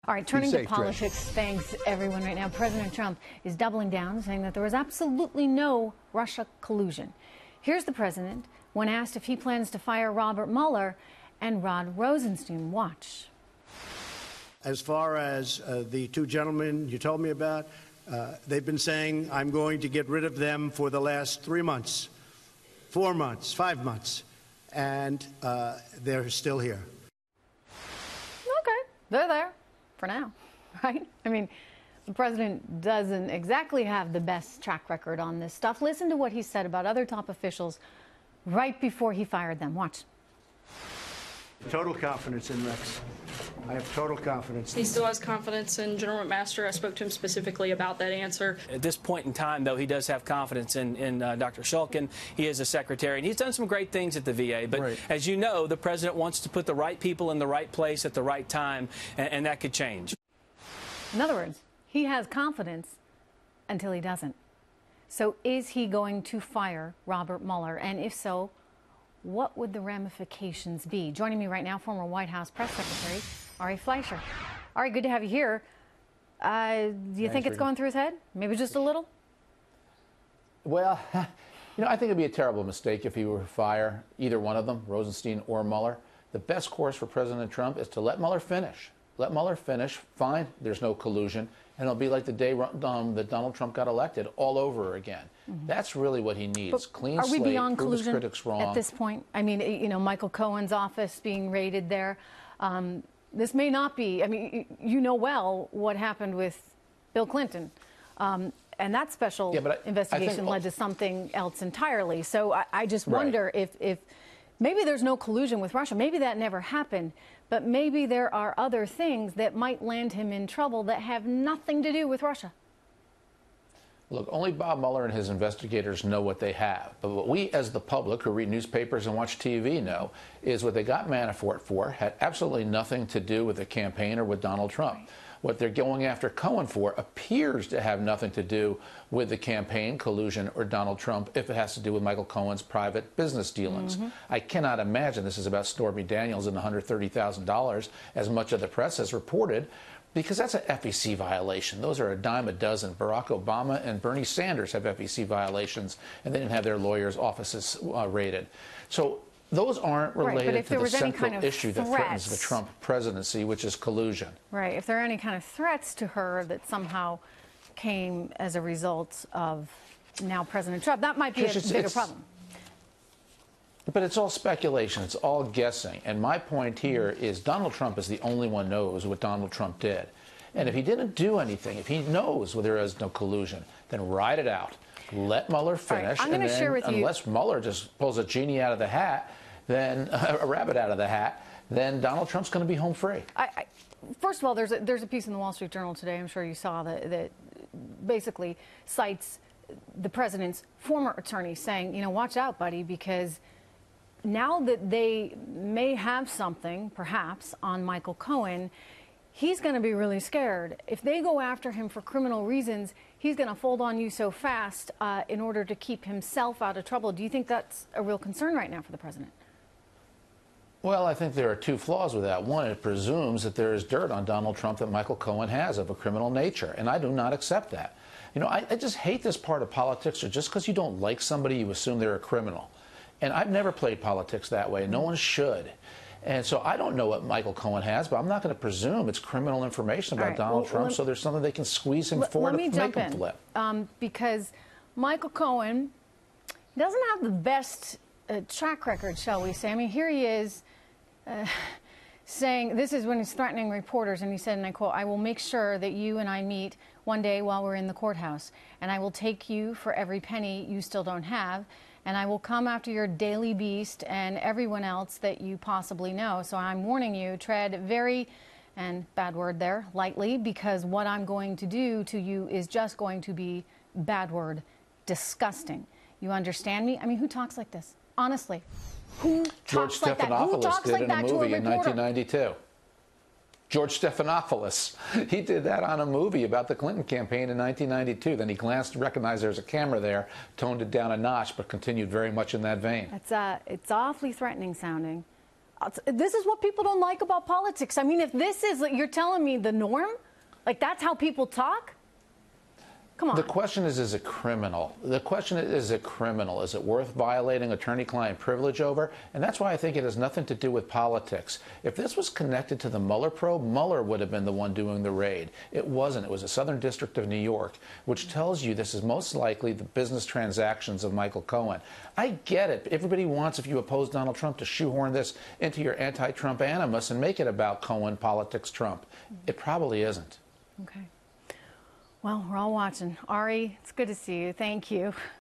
All right, turning to politics, thanks everyone right now. President Trump is doubling down, saying that there was absolutely no Russia collusion. Here's the president when asked if he plans to fire Robert Mueller and Rod Rosenstein. Watch. As far as the two gentlemen you told me about, they've been saying I'm going to get rid of them for the last 3 months, 4 months, 5 months, and they're still here. Okay, they're there for now, right? I mean, the president doesn't exactly have the best track record on this stuff. Listen to what he said about other top officials right before he fired them. Watch. Total confidence in Rex. I have total confidence. He still has confidence in General McMaster. I spoke to him specifically about that answer. At this point in time, though, he does have confidence in Dr. Shulkin. He is a secretary, and he's done some great things at the VA. But as you know, the president wants to put the right people in the right place at the right time, and that could change. In other words, he has confidence until he doesn't. So is he going to fire Robert Mueller? And if so, what would the ramifications be? Joining me right now, former White House press secretary, Ari Fleischer. Ari, good to have you here. Do you think it's going through his head? Maybe just a little? Well, you know, I think it'd be a terrible mistake if he were to fire either one of them, Rosenstein or Mueller. The best course for President Trump is to let Mueller finish. Let Mueller finish, fine, there's no collusion, and it'll be like the day that Donald Trump got elected all over again. That's really what he needs. Clean slate, are we beyond prove his collusion critics wrong. at this point? I mean, you know, Michael Cohen's office being raided there. This may not be, I mean, you know well what happened with Bill Clinton. And that special investigation led to something else entirely. So I just wonder if maybe there's no collusion with Russia. Maybe that never happened. But maybe there are other things that might land him in trouble that have nothing to do with Russia. Look, only Bob Mueller and his investigators know what they have. But what we, as the public who read newspapers and watch TV, know is what they got Manafort for had absolutely nothing to do with the campaign or with Donald Trump. What they're going after Cohen for appears to have nothing to do with the campaign, collusion, or Donald Trump if it has to do with Michael Cohen's private business dealings. I cannot imagine this is about Stormy Daniels and $130,000, as much of the press has reported, because that's an FEC violation. Those are a dime a dozen. Barack Obama and Bernie Sanders have FEC violations, and they didn't have their lawyers' offices raided. So those aren't related to the central issue that threatens the Trump presidency, which is collusion. Right. If there are any kind of threats to her that somehow came as a result of now President Trump, that might be a bigger problem. But it's all speculation. It's all guessing. And my point here is Donald Trump is the only one knows what Donald Trump did. And if he didn't do anything, if he knows there is no collusion, then ride it out. Let Mueller finish. I'm going to share with you, unless Mueller just pulls a genie out of the hat, then a rabbit out of the hat, then Donald Trump's going to be home free. First of all, there's a piece in the Wall Street Journal today, I'm sure you saw, that basically cites the president's former attorney saying, you know, watch out, buddy, because now that they may have something, perhaps, on Michael Cohen, he's going to be really scared. If they go after him for criminal reasons, he's going to fold on you so fast in order to keep himself out of trouble. Do you think that's a real concern right now for the president? Well, I think there are two flaws with that. One, it presumes that there is dirt on Donald Trump that Michael Cohen has of a criminal nature, and I do not accept that. You know, I just hate this part of politics, or just because you don't like somebody, you assume they're a criminal. And I've never played politics that way. No one should. And so I don't know what Michael Cohen has, but I'm not going to presume it's criminal information about Donald Trump, so there's something they can squeeze him for to make him flip. Because Michael Cohen doesn't have the best track record, shall we say. I mean, here he is saying, this is when he's threatening reporters, and he said, and I quote, "I will make sure that you and I meet one day while we're in the courthouse, and I will take you for every penny you still don't have. And I will come after your Daily Beast and everyone else that you possibly know. So I'm warning you, tread very," and bad word there, lightly, because what I'm going to do to you is just going to be, bad word, disgusting. You understand me? I mean, who talks like this? Honestly, who talks like that? Who talks like that to a reporter? George Stephanopoulos did in a movie in 1992. George Stephanopoulos. He did that on a movie about the Clinton campaign in 1992. Then he glanced, recognized there's a camera there, toned it down a notch, but continued very much in that vein. It's awfully threatening sounding. This is what people don't like about politics. I mean, if this is, you're telling me the norm, like that's how people talk? Come on. The question is it criminal? The question is it criminal? Is it worth violating attorney-client privilege over? And that's why I think it has nothing to do with politics. If this was connected to the Mueller probe, Mueller would have been the one doing the raid. It wasn't. It was the Southern District of New York, which tells you this is most likely the business transactions of Michael Cohen. I get it. Everybody wants, if you oppose Donald Trump, to shoehorn this into your anti-Trump animus and make it about Cohen, politics, Trump. It probably isn't. Okay. Well, we're all watching. Ari, it's good to see you. Thank you.